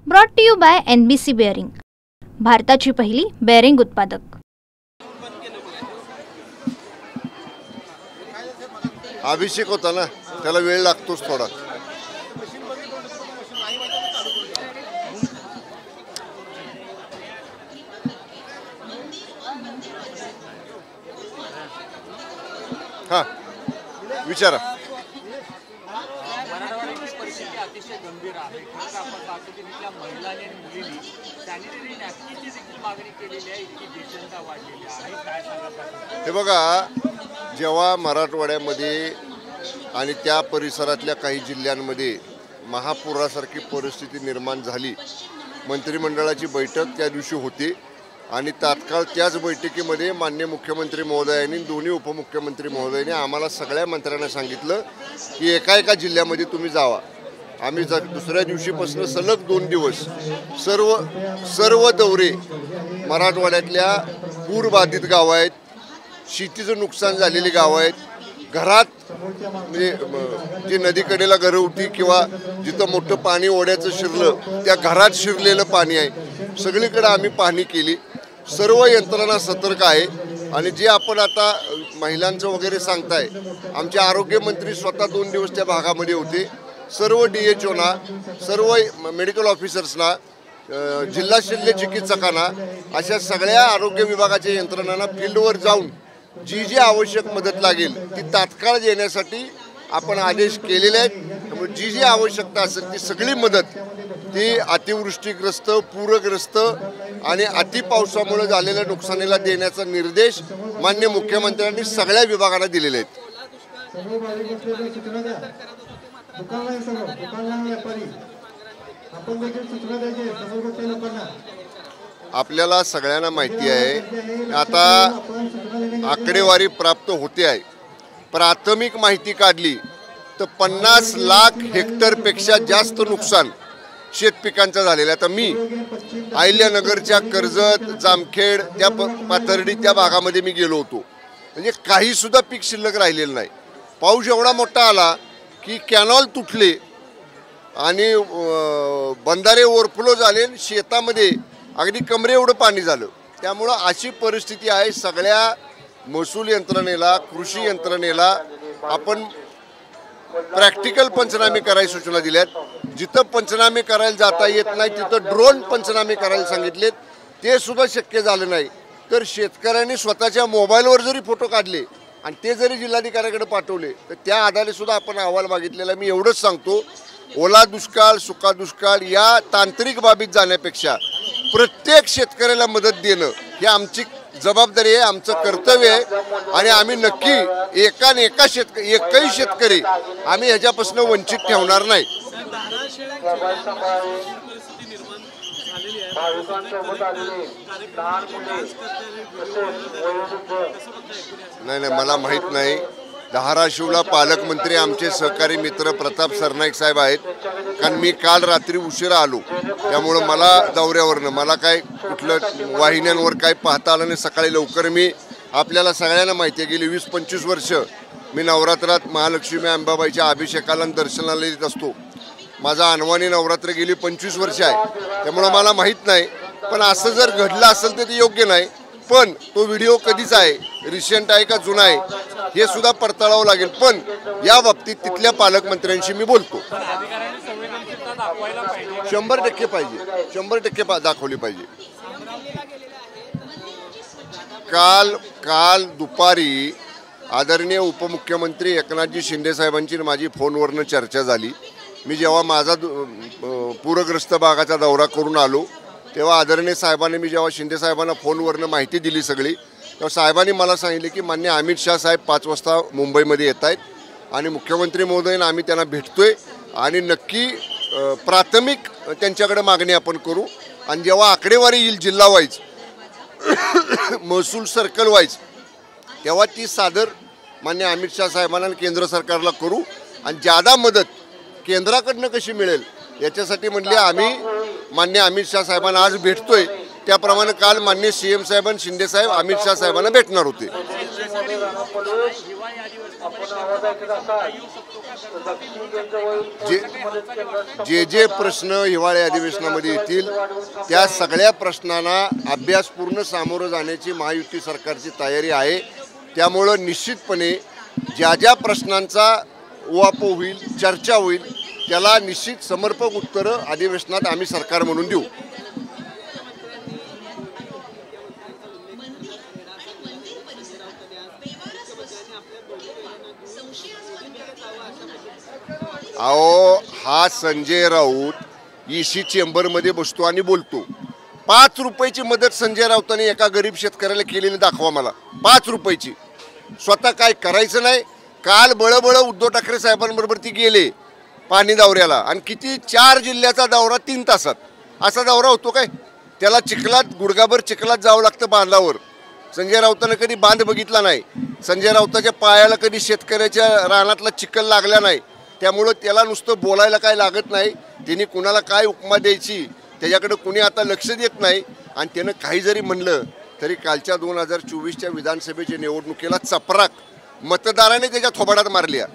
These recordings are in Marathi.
Brought to you by NBC bearing, भारताची पहिली बेअरिंग उत्पादक। अभिषेक होता ना, त्याला वेळ लागतोच थोडा। हाँ विचारा। परिस्थिती अतिशय गंभीर आहे। आपण पाहतो की तिथल्या महिलांनी आणि मुलींनी सॅनिटरी नॅपकिनची देखील मागणी केलेली आहे। इतकी बेचैनता वाढलेली आहे। काय सांगाल? हे बघा, जेव्हा मराठवाड्यामध्ये आणि त्या परिसरातल्या काही जिल्ह्यांमध्ये महापुरासारखी परिस्थिती निर्माण झाली, मंत्रिमंडळाची बैठक त्या दिवशी होती आणि तात्काळ त्याच बैठकीमध्ये माननीय मुख्यमंत्री महोदयांनी, दोन्ही उपमुख्यमंत्री महोदयांनी आम्हाला सगळ्या मंत्र्यांना सांगितलं की एका जिल्ह्यामध्ये तुम्ही जावा। आम्ही दुसऱ्या दिवशीपासून सलग 2 दिवस सर्व दौरे, मराठवाड्यातल्या पूरबाधित गावं आहेत, शेतीचं नुकसान झालेली गावं आहेत, घरात म्हणजे जी नदीकडेला घरं होती किंवा जिथं मोठं पाणी ओढ्याचं शिरलं त्या घरात शिरलेलं पाणी आहे, सगळीकडे आम्ही पाहणी केली। सर्व यंत्रणा सतर्क आहे आणि जे आपण आता महिलांचं वगैरे सांगताय, आमचे आरोग्यमंत्री स्वतः 2 दिवस त्या भागामध्ये होते। सर्व DHOना, सर्व मेडिकल ऑफिसर्सना, जिल्हा शल्य चिकित्सकांना, अशा सगळ्या आरोग्य विभागाच्या यंत्रणांना फील्डवर जाऊन जी आवश्यक मदत लागेल ती तात्काळ देण्यासाठी आपण आदेश केलेले आहेत। त्यामुळे जी आवश्यकता असेल ती सगळी मदत ती अतिवृष्टीग्रस्त, पूरग्रस्त आणि अतिपावसामुळे झालेल्या नुकसानीला देण्याचा निर्देश माननीय मुख्यमंत्र्यांनी सगळ्या विभागांना दिलेले आहेत। आपल्याला सगळ्यांना माहिती आहे, आता आकडेवारी प्राप्त होते आहे। प्राथमिक माहिती काढली तर 50 लाख हेक्टरपेक्षा जास्त नुकसान शेतपिकांचं झालेलं आहे। आता मी अहिल्यानगरच्या कर्जत, जामखेड, त्या पाथर्डी त्या भागामध्ये मी गेलो होतो, म्हणजे काही सुद्धा पीक शिल्लक राहिलेलं नाही। पाऊस एवढा मोठा आला की कॅनॉल तुटले आणि बंधारे ओव्हरफ्लो झाले, शेतामध्ये अगदी कमरे एवढं पाणी झालं। त्यामुळं अशी परिस्थिती आहे। सगळ्या महसूल यंत्रणेला, कृषी यंत्रणेला आपण प्रॅक्टिकल पंचनामे करायची सूचना दिल्यात। जिथं पंचनामे करायला जाता येत नाही तिथं ड्रोन पंचनामे करायला सांगितलेत, ते सुद्धा शक्य झालं नाही तर शेतकऱ्यांनी स्वतःच्या मोबाईलवर जरी फोटो काढले आणि ते जरी जिल्हाधिकाऱ्याकडे पाठवले तर त्या आधारे सुद्धा आपण अहवाल मागितलेला। मी एवढंच सांगतो, ओला दुष्काळ, सुका दुष्काळ या तांत्रिक बाबीत जाण्यापेक्षा प्रत्येक शेतकऱ्याला मदत देणं ही आमची जबाबदारी आहे, आमचं कर्तव्य आहे आणि आम्ही नक्की एकही शेतकरी आम्ही ह्याच्यापासून वंचित ठेवणार नाही। नाही, मला माहित नाही। धाराशिवला पालकमंत्री आमचे सहकारी मित्र प्रताप सरनाईक साहेब आहेत, कारण मी काल रात्री उशिरा आलो त्यामुळं मला दौऱ्यावरनं मला काय कुठलं वाहिन्यांवर काय पाहता आलं नाही। सकाळी लवकर मी, आपल्याला सगळ्यांना माहिती आहे, गेली 20-25 वर्ष मी नवरात्रात महालक्ष्मी अंबाबाईच्या अभिषेकाला आणि दर्शनाला येत असतो। माझा अनवाणी नवरात्र गेली 25 वर्ष आहे, त्यामुळं मला माहीत नाही। पण असं जर घडलं असेल तर ते योग्य नाही। पण तो व्हिडिओ कधीच आहे, रिसेंट आहे का जुना आहे हे सुद्धा पडताळावं लागेल। पण या बाबतीत तिथल्या पालकमंत्र्यांशी मी बोलतो। 100% पाहिजे, 100% दाखवली पाहिजे। काल दुपारी आदरणीय उपमुख्यमंत्री एकनाथजी शिंदे साहेबांची माझी फोनवरनं चर्चा झाली। मी जेव्हा माझा पूरग्रस्त भागाचा दौरा करून आलो तेव्हा आदरणीय साहेबांनी, मी जेव्हा शिंदे साहेबांना फोनवरनं माहिती दिली सगळी, तेव्हा साहेबांनी मला सांगितले की माननीय अमित शाह साहेब 5 वाजता मुंबईमध्ये येत आहेत आणि मुख्यमंत्री महोदयांना आम्ही त्यांना भेटतोय आणि नक्की प्राथमिक त्यांच्याकडे मागणी आपण करू आणि जेव्हा आकडेवारी येईल जिल्हा वाईज, महसूल सर्कल वाईज, तेव्हा ती सादर माननीय अमित शाह साहेबांना केंद्र सरकारला करू आणि ज्यादा मदत केंद्राकडनं कशी मिळेल याच्यासाठी म्हणले आम्ही माननीय अमित शाह साहेबांना आज भेटतोय, त्याप्रमाणे काल माननीय CM साहेब आणि शिंदे साहेब अमित शाह साहेबांना भेटणार होते। जे प्रश्न हिवाळी अधिवेशनामध्ये येतील त्या सगळ्या प्रश्नांना अभ्यासपूर्ण सामोरं जाण्याची महायुती सरकारची तयारी आहे। त्यामुळं निश्चितपणे ज्या प्रश्नांचा उहापोह होईल, चर्चा होईल, त्याला निश्चित समर्पक उत्तरं अधिवेशनात आम्ही सरकार म्हणून देऊ। अहो, हा संजय राऊत ईसी चेंबरमध्ये बसतो आणि बोलतो। 5 रुपयाची मदत संजय राऊतांनी एका गरीब शेतकऱ्याला केलेली दाखवा मला। 5 रुपयाची स्वतः काय करायचं नाही। काल बळबळ उद्धव ठाकरे साहेबांबरोबर ती गेले पाणी दौऱ्याला आणि किती 4 जिल्ह्याचा दौरा 3 तासात। असा दौरा होतो काय? त्याला चिखलात गुडगाभर चिखलात जावं लागतं बांधावर। संजय राऊतांना कधी बांध बघितला नाही। संजय राऊताच्या पायाला कधी शेतकऱ्याच्या रानातला चिखल लागला नाही। त्यामुळे त्याला नुसतं बोलायला काय लागत नाही। त्यांनी कुणाला काय उपमा द्यायची त्याच्याकडे कुणी आता लक्ष देत नाही। आणि त्यानं काही जरी म्हणलं तरी कालच्या 2024च्या विधानसभेच्या निवडणुकीला चपराक मतदाराने त्याच्या थोबाडात मारल्या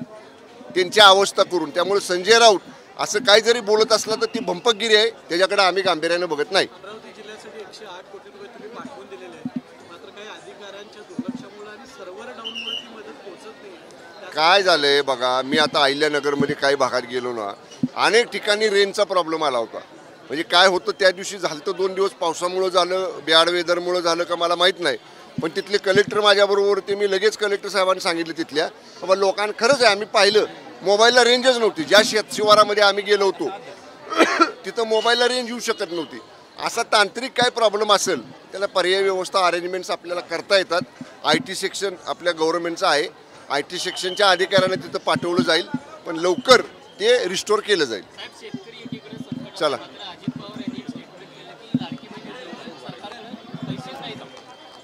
त्यांची अवस्था करून। त्यामुळे संजय राऊत असं काही जरी बोलत असला तर ती भंपकगिरी आहे, त्याच्याकडे आम्ही गांभीर्याने बघत नाही। अमरावती जिल्ह्यासाठी 108 कोटी रुपये तुम्ही पाठवून दिलेले आहेत, मात्र काही अधिकाऱ्यांच्या दुर्लक्षामुळे आणि सर्व्हर डाऊनमुळे ती मदत पोहोचत नाही। काय झालंय बघा, मी आता अहिल्यानगरमध्ये काही भागात गेलो ना, अनेक ठिकाणी रेंजचा प्रॉब्लेम आला होता। म्हणजे काय होतं त्या दिवशी झालं तर 2 दिवस पावसामुळे झालं, बॅड वेदरमुळे झालं का मला माहीत नाही, पण तिथले कलेक्टर माझ्याबरोबर होते। मी लगेच कलेक्टर साहेबांनी सांगितलं तिथल्या बाबा लोकांना खरंच आहे, आम्ही पाहिलं मोबाईलला रेंजच नव्हती। ज्या शिवारामध्ये आम्ही गेलो होतो तिथं मोबाईलला रेंज येऊ शकत नव्हती। असा तांत्रिक काय प्रॉब्लेम असेल त्याला पर्यायी व्यवस्था अरेंजमेंट्स आपल्याला करता येतात। IT सेक्शन आपल्या गव्हर्नमेंटचं आहे, IT सेक्शनच्या अधिकाऱ्यांना तिथं पाठवलं जाईल, पण लवकर ते रिस्टोर केलं जाईल। चला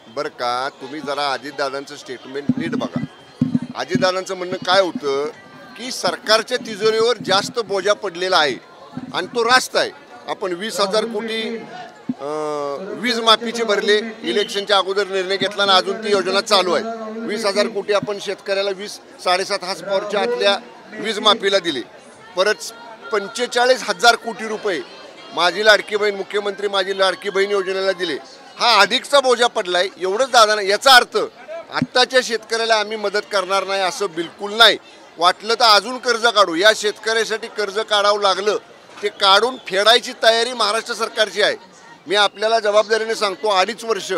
बरं का, तुम्ही जरा अजितदादांचं स्टेटमेंट नीट बघा। अजितदादांचं म्हणणं काय होतं की सरकारच्या तिजोरीवर जास्त बोजा पडलेला आहे आणि तो रास्त आहे। आपण 20,000 कोटी वीज माफीचे भरले, इलेक्शनच्या अगोदर निर्णय घेतला आणि अजून ती योजना चालू आहे। 20,000 कोटी आपण शेतकऱ्याला 7.5 हॉर्सपॉवरच्या आतल्या वीज माफीला दिले। परत 45,000 कोटी रुपये माझी लाडकी बहीण, मुख्यमंत्री माझी लाडकी बहीण योजनेला दिले। हा अधिकचा बोजा पडलाय एवढंच दादा नाही। याचा अर्थ आत्ताच्या शेतकऱ्याला आम्ही मदत करणार नाही असं बिलकुल नाही। वाटलं तर अजून कर्ज काढू, या शेतकऱ्यासाठी कर्ज काढावं लागलं ते काढून फेडायची तयारी महाराष्ट्र सरकारची आहे। मी आपल्याला जबाबदारीने सांगतो, 2.5 वर्ष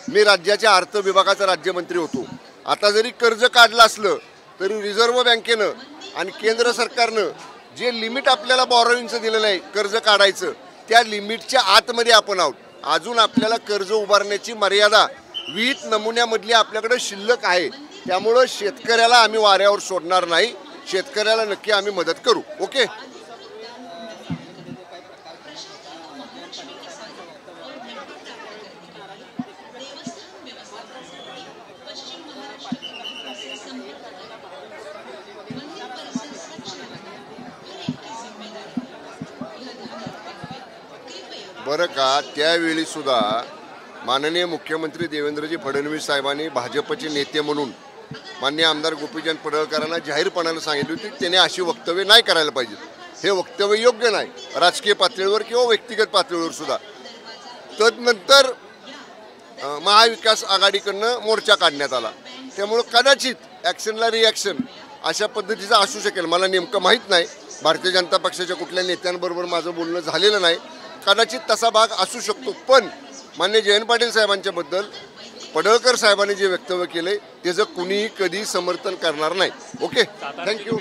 मी राज्याच्या अर्थ विभागाचा राज्यमंत्री होतो। आता जरी कर्ज काढलं असलं तरी रिझर्व्ह बँकेनं आणि केंद्र सरकारनं जे लिमिट आपल्याला बॉरोइंगचं दिलेलं आहे कर्ज काढायचं, त्या लिमिटच्या आतमध्ये आपण आहोत। अजून आपल्याला कर्ज उभारण्याची मर्यादा 20 नमुन्यामधली आपल्याकडे शिल्लक आहे। त्यामुळं शेतकऱ्याला आम्ही वाऱ्यावर सोडणार नाही, शेतकऱ्याला नक्की आम्ही मदत करू। ओके, बरं का, त्यावेळी सुद्धा माननीय मुख्यमंत्री देवेंद्रजी फडणवीस साहेबांनी भाजपचे नेते म्हणून माननीय आमदार गोपीचंद पडळकरांना जाहीरपणाने सांगितले होते त्याने अशी वक्तव्य नाही करायला पाहिजेत। हे वक्तव्य योग्य नाही राजकीय पातळीवर किंवा व्यक्तिगत पातळीवर सुद्धा। तदनंतर महाविकास आघाडीकडनं मोर्चा काढण्यात आला। त्यामुळे कदाचित ॲक्शनला रिॲक्शन अशा पद्धतीचं असू शकेल, मला नेमकं माहीत नाही। भारतीय जनता पक्षाच्या कुठल्या नेत्यांबरोबर माझं बोलणं झालेलं नाही, कदाचित तसा भाग असू शकतो। पण माननीय जयंत पाटील साहेबांच्याबद्दल पडळकर साहेबांनी जे वक्तव्य केले त्याचं कुणीही कधी समर्थन करणार नाही। Okay, thank you.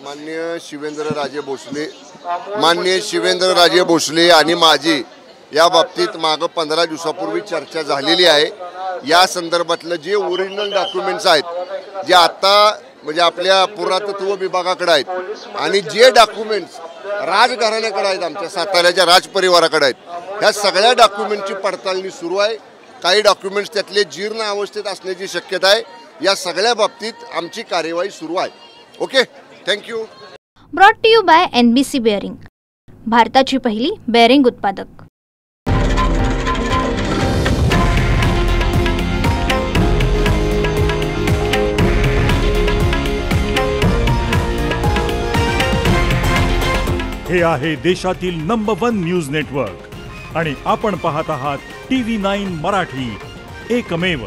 माननीय शिवेंद्रराजे भोसले आणि माझी या बाबतीत मागं 15 दिवसापूर्वी चर्चा झालेली आहे। या संदर्भातलं जे ओरिजिनल डॉक्युमेंट्स आहेत जे आता म्हणजे आपल्या पुरातत्व विभागाकडे आहेत आणि जे डॉक्युमेंट्स राजघराण्याकडे आहेत, आमच्या साताऱ्याच्या राजपरिवाराकडे आहेत, ह्या सगळ्या डॉक्युमेंटची पडताळणी सुरू आहे। काही डॉक्युमेंट्स त्यातले जीर्ण अवस्थेत असण्याची शक्यता आहे। या सगळ्या बाबतीत आमची कार्यवाही सुरू आहे। Okay, thank you. Brought to you by NBC bearing, भारताची पहिली बेअरिंग उत्पादक। हे आहे देशातील नंबर 1 न्यूज नेटवर्क आणि आपण पाहत आहात TV9 मराठी, एकमेव.